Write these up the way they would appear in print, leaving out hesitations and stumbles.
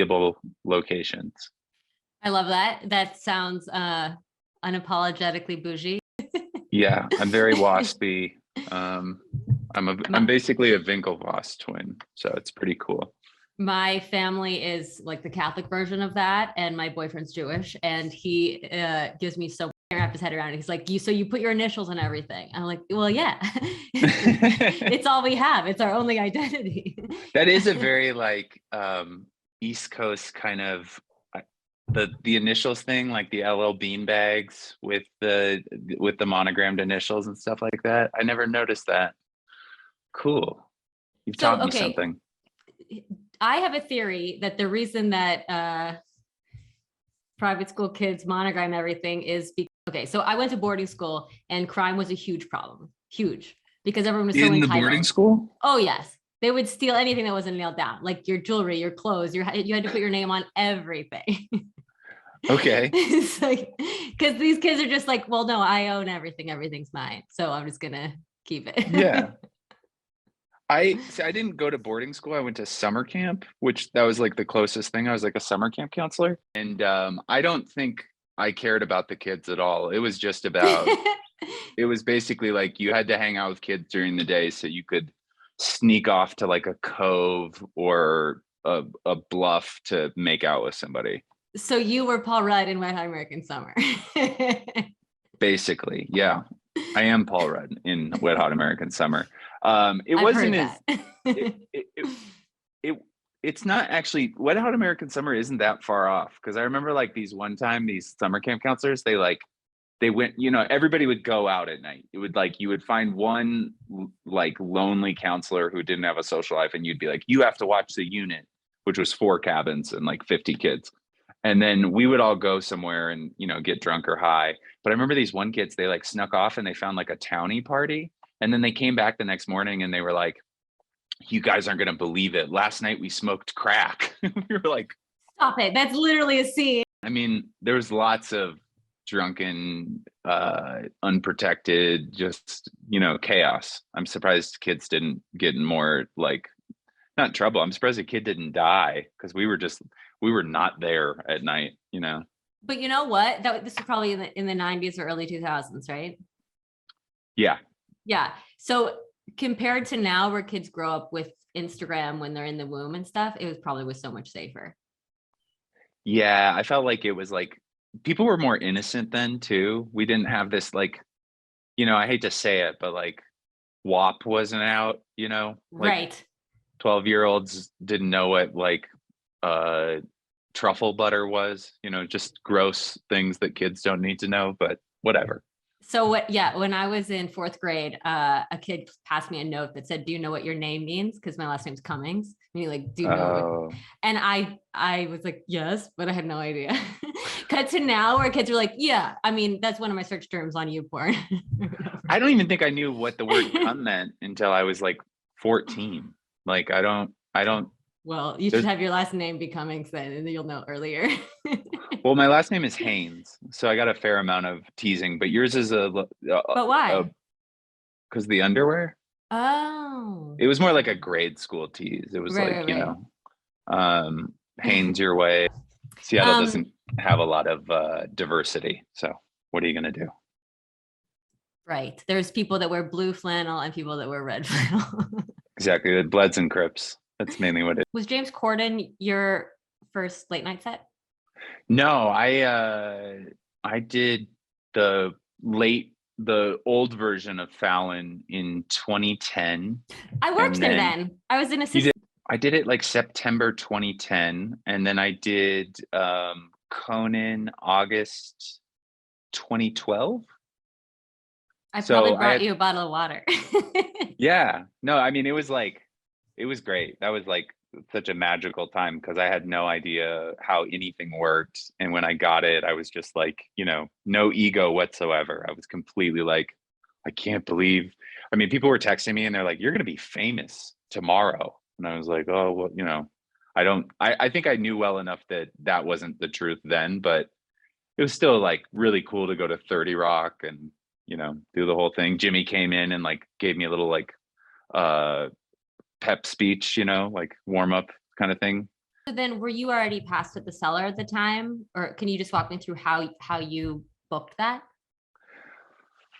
seeable locations. I love that. That sounds unapologetically bougie. Yeah, I'm very waspy. I'm basically a Winklevoss twin, so it's pretty cool. My family is like the Catholic version of that, and my boyfriend's Jewish, and he gives me so wrap his head around it. He's like, you put your initials on everything. I'm like, well, yeah, it's all we have. It's our only identity. That is a very like East Coast kind of the initials thing, like the LL Bean bags with the monogrammed initials and stuff like that. I never noticed that. Cool. You've taught me something. I have a theory that the reason that private school kids monogram everything is because, okay, so I went to boarding school and crime was a huge problem, huge, because everyone was so entitled. In the boarding school? Oh, yes. They would steal anything that wasn't nailed down, like your jewelry, your clothes, you had to put your name on everything. Okay. It's like, because these kids are just like, well, no, I own everything. Everything's mine. So I'm just going to keep it. Yeah. I didn't go to boarding school. I went to summer camp, which that was like the closest thing. I was like a summer camp counselor. And I don't think I cared about the kids at all. It was just about, it was basically like you had to hang out with kids during the day so you could sneak off to like a cove or a bluff to make out with somebody. So you were Paul Rudd in Wet Hot American Summer. Basically, yeah. I am Paul Rudd in Wet Hot American Summer. It wasn't as it's not actually, Wet Hot American Summer isn't that far off, because I remember like these summer camp counselors, they went, everybody would go out at night. It would like, you would find one like lonely counselor who didn't have a social life, and you'd be like, you have to watch the unit, which was 4 cabins and like 50 kids. And then we would all go somewhere and, get drunk or high. But I remember these one kids, they like snuck off and they found like a townie party. And then they came back the next morning and they were like, you guys aren't going to believe it. Last night we smoked crack. We were like, stop it. That's literally a scene. I mean, there was lots of drunken, unprotected, just, chaos. I'm surprised kids didn't get in more like, not trouble. I'm surprised a kid didn't die, because we were not there at night, But you know what? This was probably in the 90s or early 2000s, right? Yeah. Yeah. So compared to now, where kids grow up with Instagram when they're in the womb and stuff, it probably was so much safer. Yeah, I felt like it was like people were more innocent then too. We didn't have this like, I hate to say it, but like WAP wasn't out, like right. 12-year-olds didn't know what like truffle butter was, just gross things that kids don't need to know, but whatever. So when I was in 4th grade, a kid passed me a note that said, do you know what your name means? Because my last name's Cummings. And like, do you know? And I was like, yes, but I had no idea. Cut to now where kids are like, yeah, I mean, that's one of my search terms on YouPorn. I don't even think I knew what the word cum meant until I was like 14. Like, I don't. Well, you should have your last name be Cummings then, and you'll know earlier. Well, my last name is Haynes, so I got a fair amount of teasing, but yours is but why? Because the underwear. Oh. It was more like a grade school tease. It was Haynes your way. Seattle doesn't have a lot of diversity, so what are you gonna do? Right. There's people that wear blue flannel and people that wear red flannel. Exactly, the Bloods and Crips. That's mainly what it is. Was James Corden your first late night set? No, I did the old version of Fallon in 2010. I worked there then. I was an assistant. I did it like September 2010, and then I did Conan August 2012. I probably brought you a bottle of water. Yeah, no, I mean, it was great. That was like such a magical time, because I had no idea how anything worked. And when I got it, I was just like, no ego whatsoever. I was completely like, I can't believe, I mean, people were texting me and they're like, you're going to be famous tomorrow. And I was like, oh, well, I think I knew well enough that wasn't the truth then, but it was still like really cool to go to 30 Rock and, do the whole thing. Jimmy came in and like gave me a little like, pep speech, like warm up kind of thing. So then were you already passed at the Cellar at the time? Or can you just walk me through how you booked that?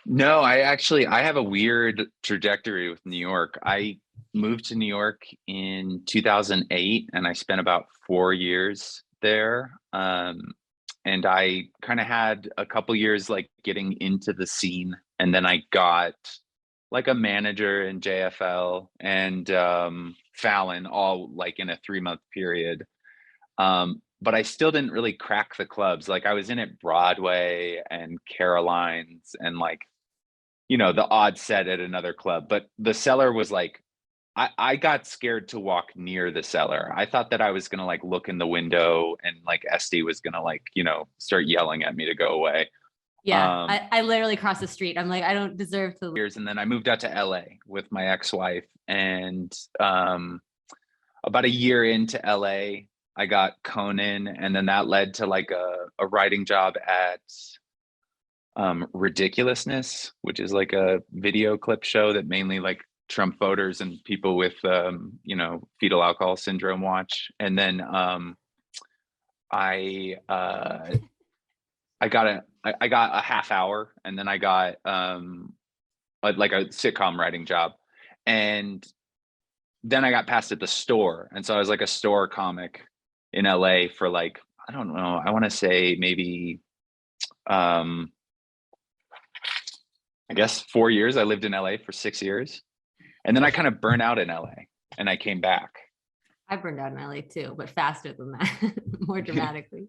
No, I have a weird trajectory with New York. I moved to New York in 2008 and I spent about 4 years there. And I kind of had a couple years like getting into the scene. And then I got like a manager in JFL and Fallon all like in a 3 month period. But I still didn't really crack the clubs. Like I was in at Broadway and Caroline's and like, the odd set at another club. But the Cellar was like, I got scared to walk near the Cellar. I thought that I was gonna like look in the window and like Esty was gonna like, start yelling at me to go away. Yeah, Um, I literally crossed the street. I'm like, I don't deserve to. years and then I moved out to LA with my ex-wife. And about a year into LA, I got Conan, and then that led to like a writing job at Ridiculousness, which is like a video clip show that mainly like Trump voters and people with fetal alcohol syndrome watch. And then I I got I got a half hour, and then I got like a sitcom writing job, and then I got passed at the store, and so I was like a store comic in LA for like, I don't know, I want to say maybe I guess 4 years. I lived in LA for 6 years. And then I kind of burnt out in LA and I came back. I burned out in LA too, but faster than that, more dramatically.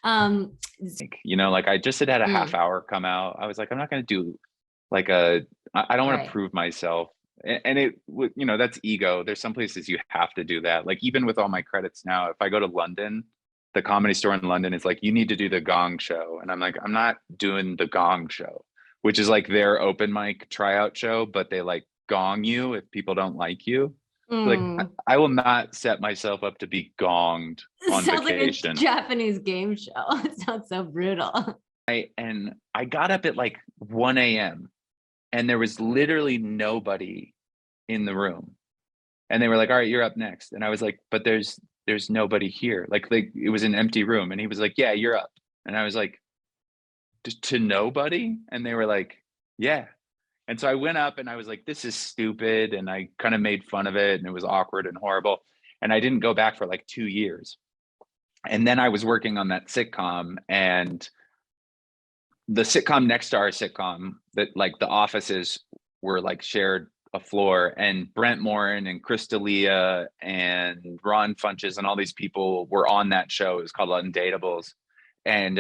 Like I just had a half Mm. hour come out. I was like, I'm not going to do like I don't want to Right. prove myself. And it would, that's ego. There's some places you have to do that. Like even with all my credits now, if I go to London, the Comedy Store in London is like, you need to do the Gong Show. And I'm like, I'm not doing the Gong Show, which is like their open mic tryout show, but they like gong you if people don't like you. Like Mm. I will not set myself up to be gonged It on sounds like a vacation. Japanese game show. It sounds so brutal. I got up at like 1 a.m. and there was literally nobody in the room. And they were like, all right, you're up next. And I was like, but there's nobody here. Like it was an empty room. And he was like, yeah, you're up. And I was like, to nobody? And they were like, yeah. And so I went up and I was like, this is stupid. And I kind of made fun of it and it was awkward and horrible. And I didn't go back for like 2 years. And then I was working on that sitcom, and the sitcom next to our sitcom, that like the offices were like shared a floor, and Brent Morin and Chris D'Elia and Ron Funches and all these people were on that show. It was called Undateables. And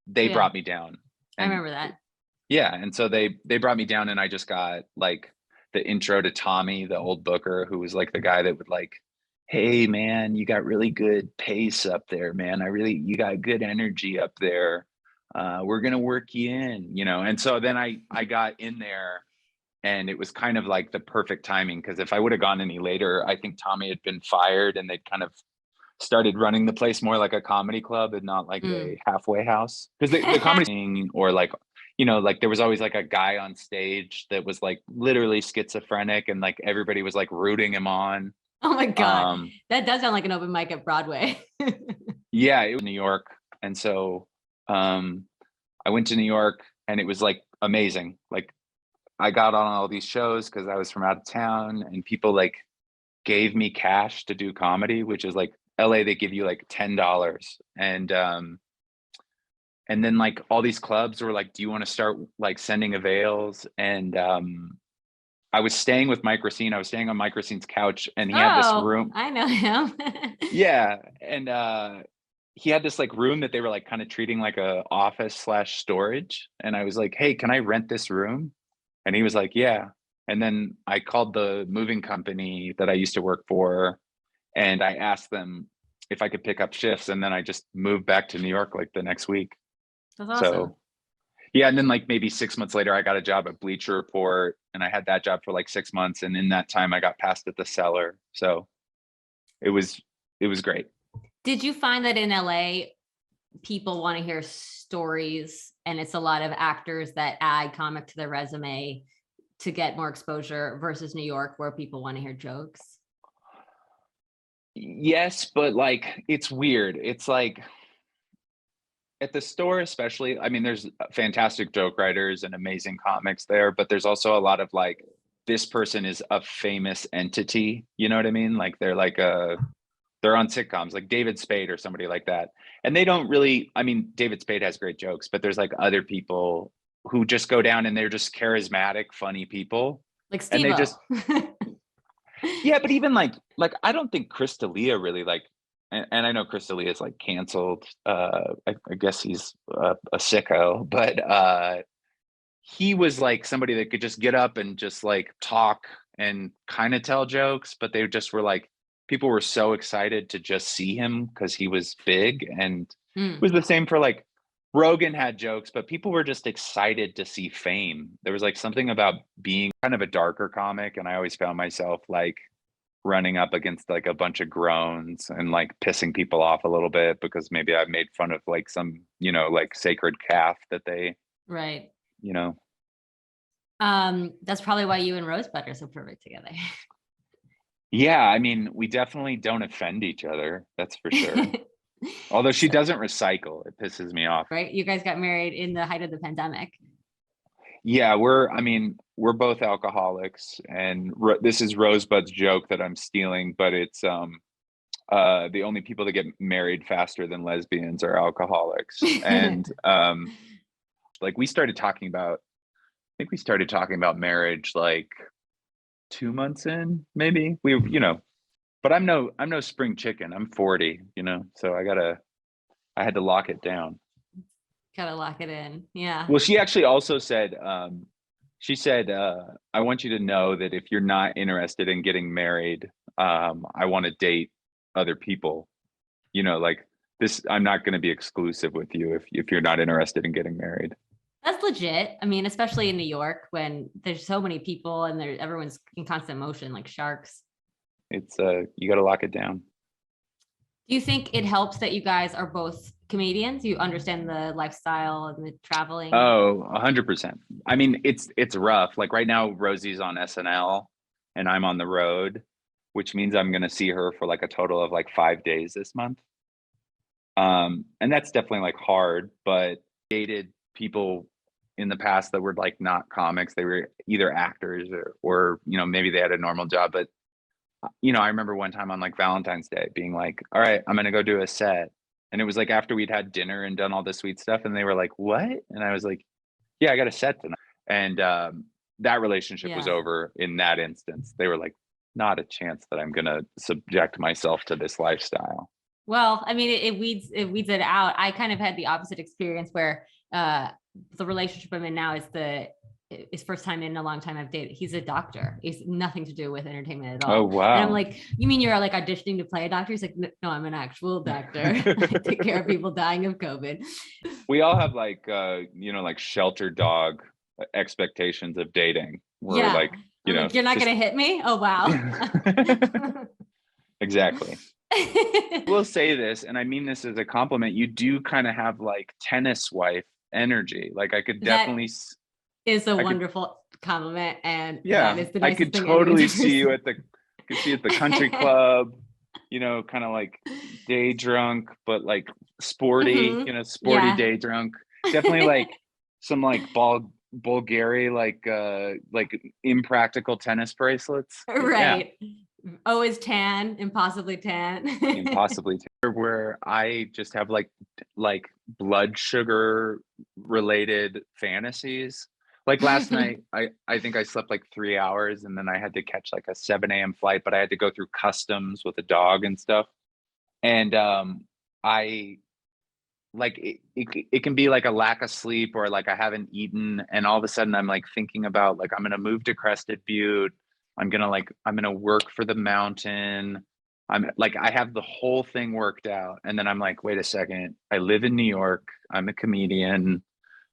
they Yeah, brought me down. I And remember that. yeah, and so they brought me down, and I just got like the intro to Tommy, the old booker, who was like the guy that would like, hey man, you got really good pace up there, man. You got good energy up there. We're gonna work you in, And so then I got in there, and it was kind of like the perfect timing, because if I would have gone any later, I think Tommy had been fired, and they'd kind of started running the place more like a comedy club and not like Mm. a halfway house. Because the comedy thing, or like, like there was always like a guy on stage that was like literally schizophrenic, and like everybody was like rooting him on. Oh my God. Um, That does sound like an open mic at Broadway. yeah, it was New York. And so I went to New York, and it was like amazing. Like I got on all these shows because I was from out of town, and people like gave me cash to do comedy, which is like LA, they give you like $10. And then like all these clubs were like, do you want to start like sending avails? And I was staying with Mike Racine. I was staying on Mike Racine's couch, and he had this Oh, room. I know him. Yeah. And he had this like room that they were like kind of treating like a office/storage. And I was like, hey, can I rent this room? And he was like, yeah. And then I called the moving company that I used to work for, and I asked them if I could pick up shifts. And then I just moved back to New York like the next week. That's awesome. So yeah, and then like maybe 6 months later, I got a job at Bleacher Report, and I had that job for like 6 months. And in that time, I got passed at the Cellar. So it was great. Did you find that in LA, people want to hear stories, and it's a lot of actors that add comic to their resume to get more exposure, versus New York, where people want to hear jokes? Yes, but like it's weird. It's like at the store, especially, I mean, there's fantastic joke writers and amazing comics there, but there's also a lot of like, this person is a famous entity. You know what I mean? Like they're on sitcoms like David Spade or somebody like that. And they don't really, I mean, David Spade has great jokes, but there's like other people who just go down and they're just charismatic, funny people. Like And they Steve-O. just, yeah, but even like I don't think Chris D'Elia really like, and I know Chris D'Elia is like canceled. I guess he's a sicko, but he was like somebody that could just get up and just like talk and kind of tell jokes, but they just were like, people were so excited to just see him because he was big. And it was the same for like Rogan had jokes, but people were just excited to see fame. There was like something about being kind of a darker comic, and I always found myself like running up against like a bunch of groans and like pissing people off a little bit because maybe I made fun of like some, like sacred calf that they, Right. you know. That's probably why you and Rosebud are so perfect together. Yeah, I mean, we definitely don't offend each other. That's for sure. Although she doesn't recycle, it pisses me off. Right? You guys got married in the height of the pandemic. Yeah, we're both alcoholics, and this is Rosebud's joke that I'm stealing, but it's the only people that get married faster than lesbians are alcoholics. And like we started talking about, I think we started talking about marriage like 2 months in, maybe. But I'm no spring chicken. I'm 40, so I had to lock it down. Gotta lock it in. Yeah. Well, she actually also said, she said, I want you to know that if you're not interested in getting married, I want to date other people. Like this, I'm not going to be exclusive with you if you're not interested in getting married. That's legit. I mean, especially in New York when there's so many people and everyone's in constant motion like sharks. It's you got to lock it down. Do you think it helps that you guys are both comedians? You understand the lifestyle and the traveling? Oh, 100%. I mean, it's rough. Like right now, Rosie's on SNL and I'm on the road, which means I'm going to see her for like a total of like 5 days this month. And that's definitely like hard, but dated people in the past that were like not comics. They were either actors or maybe they had a normal job. But I remember one time on like Valentine's Day being like, all right, I'm gonna go do a set. And it was like after we'd had dinner and done all the sweet stuff, and they were like, what? And I was like, yeah, I got a set tonight. And that relationship was over in that instance. They were like, not a chance that I'm gonna subject myself to this lifestyle. Well, I mean, it weeds it out. I kind of had the opposite experience where the relationship I'm in now is first time in a long time I've dated. He's a doctor. He's nothing to do with entertainment at all. Oh, wow. And I'm like, you mean you're like auditioning to play a doctor? He's like, no, I'm an actual doctor. I take care of people dying of COVID. We all have like, like shelter dog expectations of dating. We're like, you're not going to hit me? Oh, wow. Exactly. We'll say this, and I mean this as a compliment. You do kind of have like tennis wife energy. Like I could definitely is a wonderful compliment, and yeah, that is the I could totally see you at the country club. Kind of like day drunk, but like sporty. Sporty day drunk. Definitely like some like Bulgari like impractical tennis bracelets. Right. Yeah. Always tan, impossibly tan. Impossibly tan. Where I just have like blood sugar related fantasies. Like last night, I think I slept like 3 hours and then I had to catch like a 7 a.m. flight, but I had to go through customs with a dog and stuff. And I like it can be like a lack of sleep or like I haven't eaten. And all of a sudden I'm like thinking about like, I'm going to move to Crested Butte. I'm going to work for the mountain. I'm like, I have the whole thing worked out. And then I'm like, wait a second. I live in New York. I'm a comedian.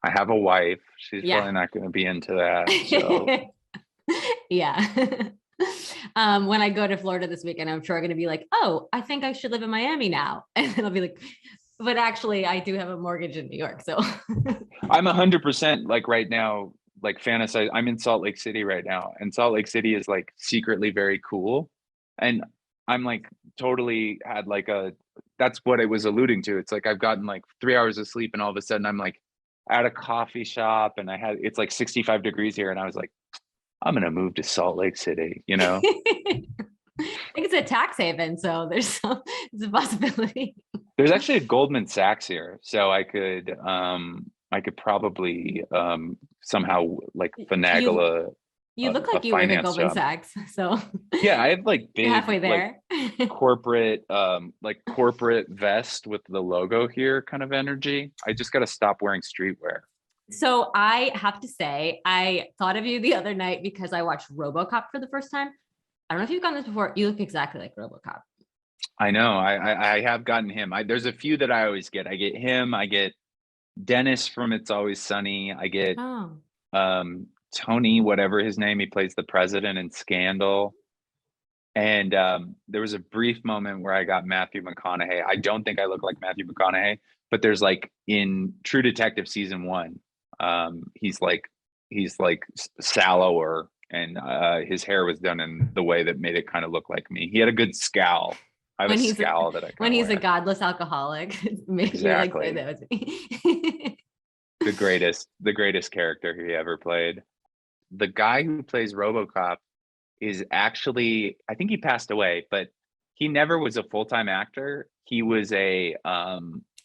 I have a wife. She's probably not going to be into that. So. Yeah. When I go to Florida this weekend, I'm sure I'm going to be like, oh, I think I should live in Miami now. And then I'll be like, but actually I do have a mortgage in New York. So I'm 100% like right now, like fantasize. I'm in Salt Lake City right now, and Salt Lake City is like secretly very cool. And I'm like totally had like that's what it was alluding to. It's like I've gotten like 3 hours of sleep and all of a sudden I'm like at a coffee shop and it's like 65 degrees here. And I was like, I'm going to move to Salt Lake City, you know? I think it's a tax haven, so there's a possibility. There's actually a Goldman Sachs here. So I could probably somehow like finagle You look a like you work at finance Goldman job. Sachs, so Yeah, I have like you're big halfway there. like corporate vest with the logo here kind of energy. I just got to stop wearing streetwear. So I have to say, I thought of you the other night because I watched Robocop for the first time. I don't know if you've gotten this before. You look exactly like Robocop. I know. I have gotten him. There's a few that I always get. I get him. I get Dennis from It's Always Sunny. I get Oh, Tony, whatever his name. He plays the president in Scandal. And there was a brief moment where I got Matthew McConaughey. I don't think I look like Matthew McConaughey, but there's like in True Detective season 1, he's like sallower, and his hair was done in the way that made it kind of look like me. He had a good scowl. I have a scowl that I when kind of he's wear. a godless alcoholic, it makes you like say Exactly. that was me. The greatest character he ever played. The guy who plays RoboCop is actually, I think he passed away, but he never was a full-time actor. He was a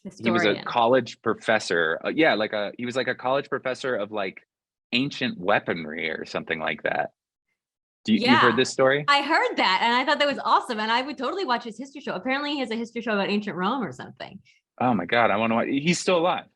Historian. college professor. He was like a college professor of like ancient weaponry or something like that. You've heard Yeah, this story? I heard that and I thought that was awesome. And I would totally watch his history show. Apparently, he has a history show about ancient Rome or something. Oh my God, I want to watch. He's still alive.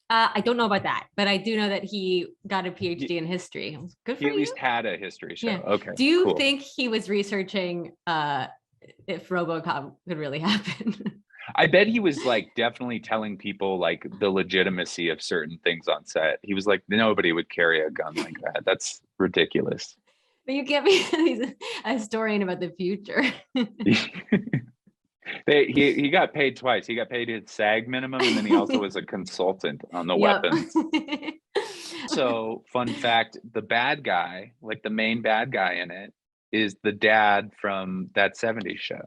I don't know about that, but I do know that he got a PhD in history. Good for He at you. least had a history show. Yeah. Okay. Do you cool. think he was researching if RoboCop could really happen? I bet he was like definitely telling people like the legitimacy of certain things on set. He was like, nobody would carry a gun like that. That's ridiculous. But you can't be a historian about the future. He got paid twice. He got paid his SAG minimum, and then he also was a consultant on the weapons. So, fun fact, the bad guy, like the main bad guy in it, is the dad from That 70s Show.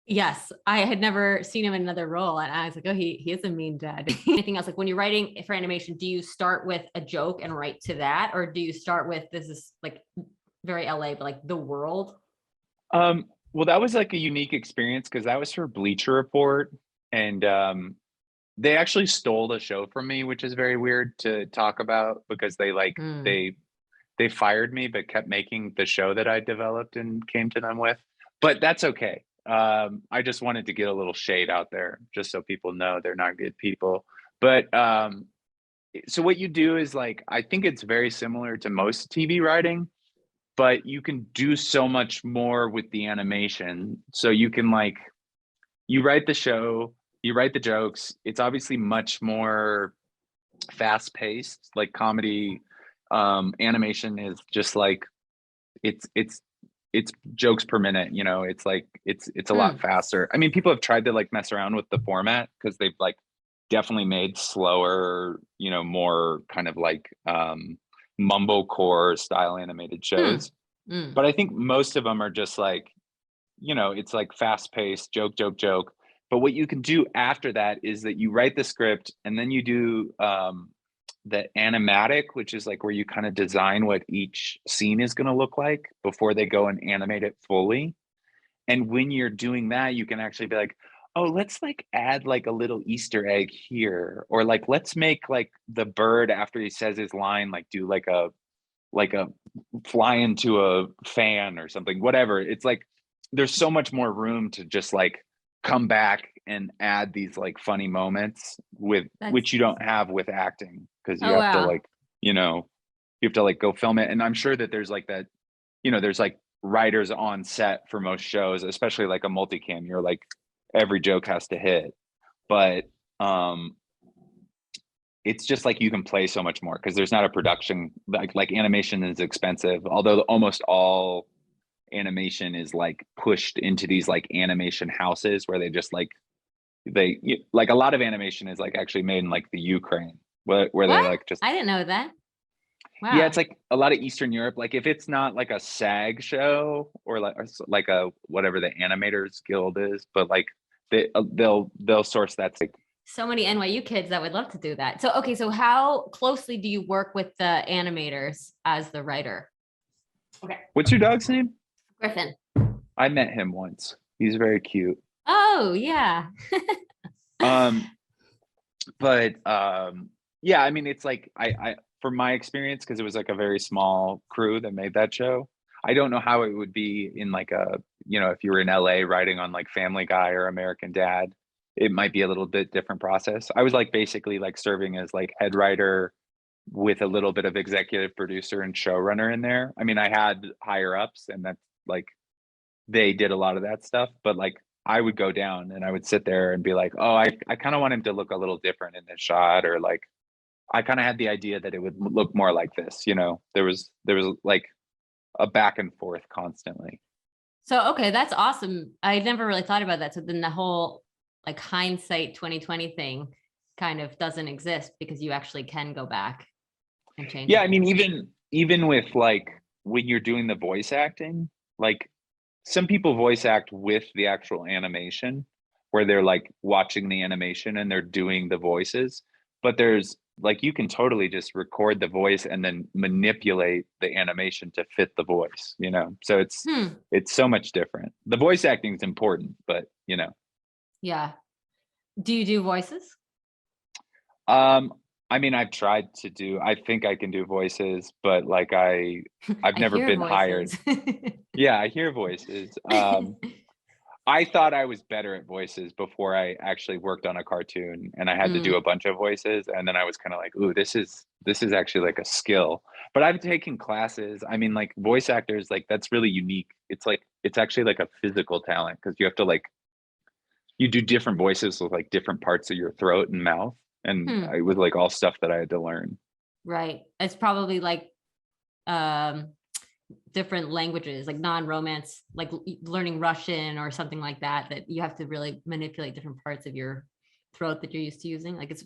Yes, I had never seen him in another role, and I was like, oh, he is a mean dad. Anything else? Like when you're writing for animation, do you start with a joke and write to that, or do you start with this is like very LA, but like the world? Well, that was like a unique experience because that was for Bleacher Report, and they actually stole the show from me, which is very weird to talk about because they fired me but kept making the show that I developed and came to them with. But that's okay. I just wanted to get a little shade out there just so people know they're not good people. But so what you do is like, I think it's very similar to most TV writing, but you can do so much more with the animation. So you can like, you write the show, you write the jokes. It's obviously much more fast paced, like comedy. Animation is just like, it's jokes per minute, you know. It's like it's a lot faster. I mean, people have tried to like mess around with the format because they've like definitely made slower, you know, more kind of like mumblecore style animated shows. But I think most of them are just like, you know, it's like fast paced, joke, joke, joke. But what you can do after that is that you write the script and then you do the animatic, which is like where you kind of design what each scene is going to look like before they go and animate it fully. And when you're doing that, you can actually be like, oh, let's like add like a little Easter egg here, or like let's make like the bird after he says his line, like do like a fly into a fan or something, whatever. It's like there's so much more room to just like come back and add these like funny moments with which you don't have with acting because you have to like, you know, you have to like go film it. And I'm sure that there's like that, you know, there's like writers on set for most shows, especially like a multicam. You're like every joke has to hit, but it's just like you can play so much more because there's not a production like animation is expensive, although almost all animation is like pushed into these like animation houses where they just like like a lot of animation is like actually made in like the Ukraine where they like just I didn't know that. Yeah, Wow. it's like a lot of Eastern Europe. Like if it's not like a SAG show or like a whatever the animators guild is, but like they'll source that. Like, So many NYU kids that would love to do that. So, okay, so how closely do you work with the animators as the writer? Okay. what's your dog's name? Griffin. I met him once. He's very cute. Oh, yeah. Um, but yeah, I mean, it's like I from my experience, because it was like a very small crew that made that show. I don't know how it would be in like a, if you were in LA writing on like Family Guy or American Dad, it might be a little bit different process. I was like basically like serving as like head writer with a little bit of executive producer and showrunner in there. I mean, I had higher ups and that's like they did a lot of that stuff, but like I would go down and I would sit there and be like, oh, I kind of want him to look a little different in this shot, or like I kind of had the idea that it would look more like this. There was like a back and forth constantly. So, okay, that's awesome. I never really thought about that. So then the whole like hindsight 2020 thing kind of doesn't exist because you actually can go back and change Yeah, it. I mean, even with like when you're doing the voice acting, like some people voice act with the actual animation where they're like watching the animation and they're doing the voices, but there's like you can totally just record the voice and then manipulate the animation to fit the voice. So Hmm. it's so much different. The voice acting is important, but Yeah. Do you do voices? um I mean, I think I can do voices, but like I've I never hear been hired. voices. Yeah, I hear voices. I thought I was better at voices before I actually worked on a cartoon and I had to do Mm, a bunch of voices, and then I was kind of like, "Ooh, this is actually like a skill." But I've taken classes. I mean, like voice actors, like that's really unique. It's like it's actually like a physical talent because you have to like you do different voices with like different parts of your throat and mouth, and hmm. it was like all stuff that I had to learn. Right. It's probably like um different languages, like non-romance, like learning Russian or something like that, that you have to really manipulate different parts of your throat that you're used to using. Like it's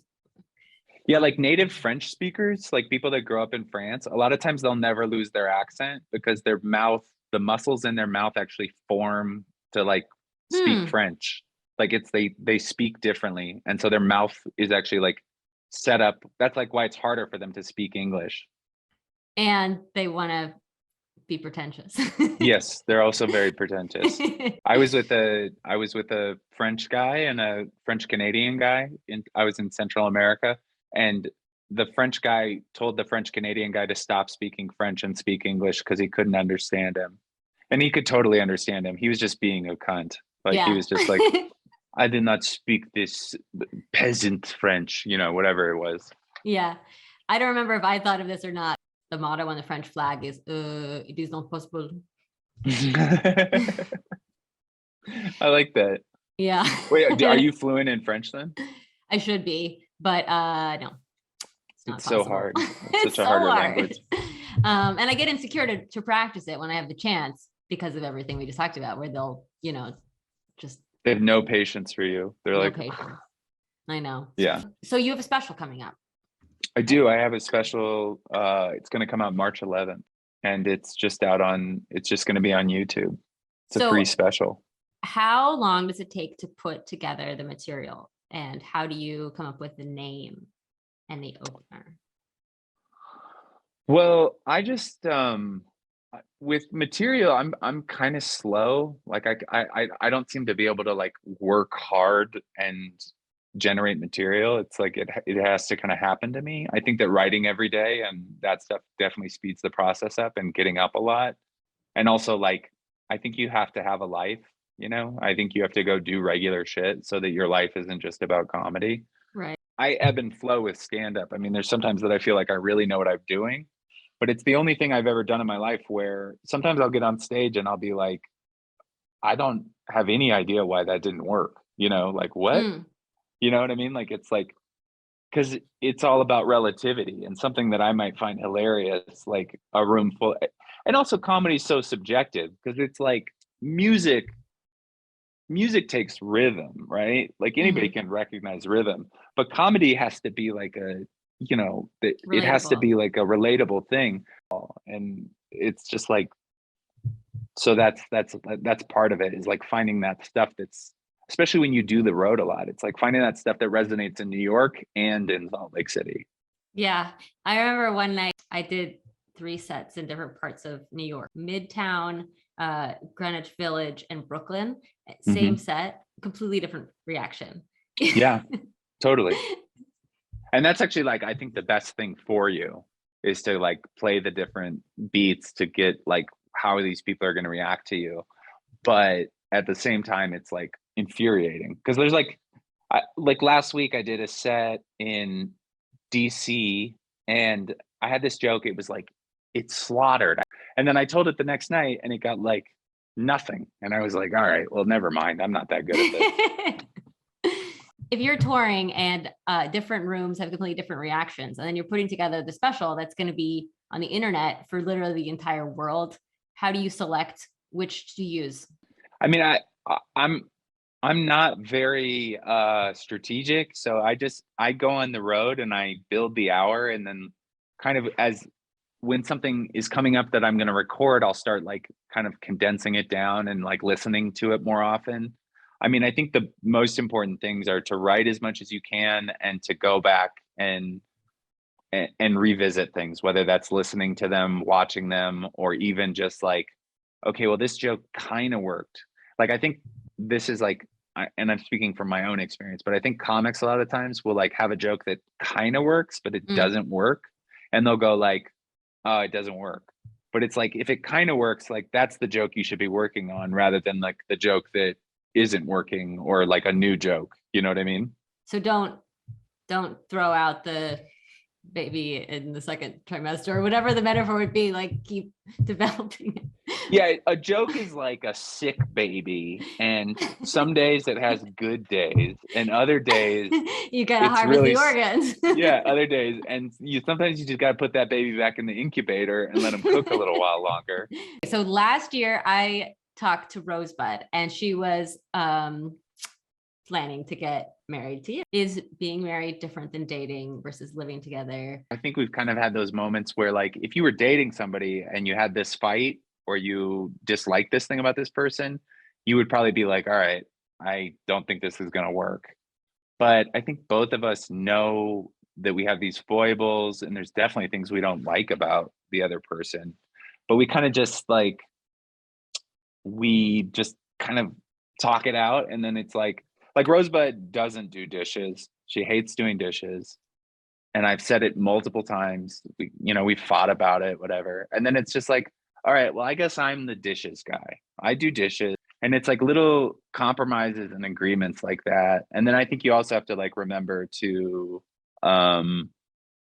Yeah, like native French speakers, like people that grow up in France, a lot of times they'll never lose their accent because their mouth, the muscles in their mouth actually form to like speak hmm. French. Like they speak differently. And so their mouth is actually like set up. That's like why it's harder for them to speak English. And they want to be pretentious. Yes, they're also very pretentious. I was with a French guy and a French Canadian guy. I was in Central America, and the French guy told the French Canadian guy to stop speaking French and speak English because he couldn't understand him. And he could totally understand him. He was just being a cunt. Like he Yeah. was just like, I did not speak this peasant French, whatever it was. Yeah. I don't remember if I thought of this or not. The motto on the French flag is it is not possible. I like that. Yeah. Wait, are you fluent in French then? I should be, but no, it's not It's so possible. hard. It's It's such a so harder hard. language. And I get insecure to practice it when I have the chance because of everything we just talked about, where they'll, just They have no patience for you. They're no like, patience. I know. yeah, So you have a special coming up. I do. I have a special, it's going to come out March 11th, and it's just going to be on YouTube. It's a free So special. how long does it take to put together the material? And how do you come up with the name and the opener? Well, I just, with material, I'm kind of slow. Like I don't seem to be able to like work hard and generate material. It's like it has to kind of happen to me. I think that writing every day and that stuff definitely speeds the process up, and getting up a lot. And also like I think you have to have a life. I think you have to go do regular shit so that your life isn't just about comedy. Right. I ebb and flow with stand up. I mean, there's sometimes that I feel like I really know what I'm doing, but it's the only thing I've ever done in my life where sometimes I'll get on stage and I'll be like, I don't have any idea why that didn't work. Like what? Mm, You know what I mean? Like it's like because it's all about relativity, and something that I might find hilarious, like a room full. And also, comedy is so subjective because it's like music. Music takes rhythm, right? Like anybody hmm. can recognize rhythm, but comedy has to be like a you know, it has to Relatable. be like a relatable thing. And it's just like, so that's part of it, is like finding that stuff that's, especially when you do the road a lot, it's like finding that stuff that resonates in New York and in Salt Lake City. Yeah. I remember one night I did 3 sets in different parts of New York: Midtown, Greenwich Village, and Brooklyn. Same Hmm. set, completely different reaction. Yeah, totally. And that's actually like, I think the best thing for you is to like play the different beats to get like how these people are going to react to you. But at the same time, it's like infuriating because there's like, like last week I did a set in DC, and I had this joke. It was like, it's slaughtered. And then I told it the next night and it got like nothing. And I was like, all right, well, never mind. I'm not that good at this. If you're touring and different rooms have completely different reactions, and then you're putting together the special that's going to be on the internet for literally the entire world, how do you select which to use? I mean, I'm I'm not very strategic, so I go on the road and I build the hour, and then kind of as when something is coming up that I'm going to record, I'll start like kind of condensing it down and like listening to it more often. I mean, I think the most important things are to write as much as you can and to go back and revisit things, whether that's listening to them, watching them, or even just like, okay, well, this joke kind of worked. Like, I think this is like, and I'm speaking from my own experience, but I think comics a lot of times will like have a joke that kind of works, but it Mm. doesn't work. And they'll go like, oh, it doesn't work. But it's like, if it kind of works, like that's the joke you should be working on rather than like the joke that isn't working or like a new joke. You know what I mean? So don't throw out the baby in the second trimester or whatever the metaphor would be. Like, keep developing it. Yeah, a joke is like a sick baby, and some days it has good days, and other days You gotta it's harvest really the organs. yeah, other days, and you sometimes you just got to put that baby back in the incubator and let him cook a little while longer. So last year I talked to Rosebud, and she was planning to get married to you. Is being married different than dating versus living together? I think we've kind of had those moments where like if you were dating somebody and you had this fight or you dislike this thing about this person, you would probably be like, all right, I don't think this is going to work. But I think both of us know that we have these foibles and there's definitely things we don't like about the other person. But we kind of just like, we just kind of talk it out. And then it's like Rosebud doesn't do dishes. She hates doing dishes. And I've said it multiple times. We fought about it, whatever. And then it's just like, all right, well, I guess I'm the dishes guy. I do dishes. And it's like little compromises and agreements like that. And then I think you also have to like remember to kind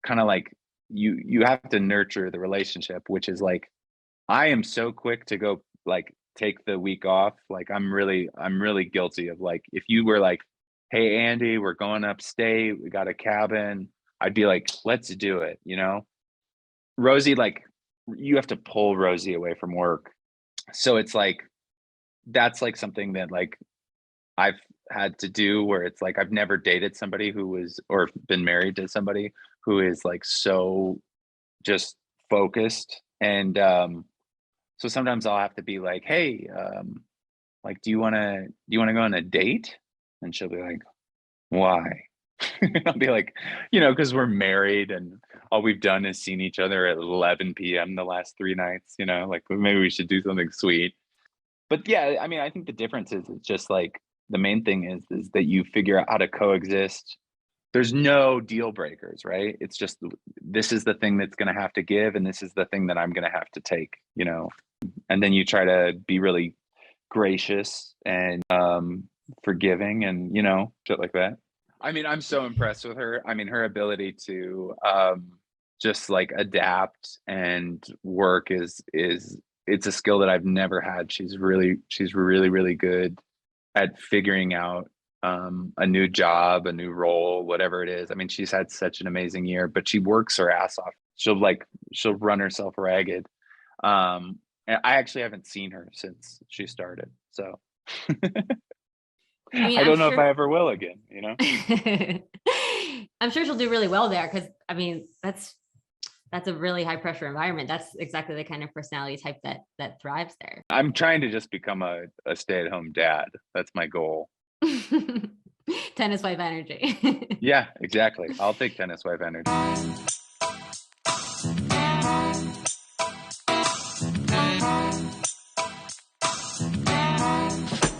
of like you have to nurture the relationship, which is like I am so quick to go like take the week off. Like I'm really guilty of like if you were like, hey Andy, we're going upstate, we got a cabin, I'd be like, let's do it, you know? Rosie, like you have to pull Rosie away from work. So it's like that's like something that like I've had to do where it's like I've never dated somebody who was or been married to somebody who is like so just focused. And so sometimes I'll have to be like, hey, like do you want to go on a date? And she'll be like, why? I'll be like, because we're married and all we've done is seen each other at 11 p.m. the last 3 nights, like maybe we should do something sweet. But yeah, I mean, I think the difference is it's just like the main thing is that you figure out how to coexist. There's no deal breakers, right? It's just this is the thing that's going to have to give, and this is the thing that I'm going to have to take, and then you try to be really gracious and forgiving and shit like that. I mean, I'm so impressed with her. I mean, her ability to just like adapt and work is it's a skill that I've never had. She's really really good at figuring out a new job, a new role, whatever it is. I mean, she's had such an amazing year, but she works her ass off. She'll run herself ragged. And I actually haven't seen her since she started. So I mean, I I'm don't know if sure. I ever will again, I'm sure she'll do really well there because I mean that's a really high pressure environment. That's exactly the kind of personality type that thrives there. I'm trying to just become a stay-at-home dad. That's my goal. Tennis wife energy. Yeah, exactly. I'll take tennis wife energy.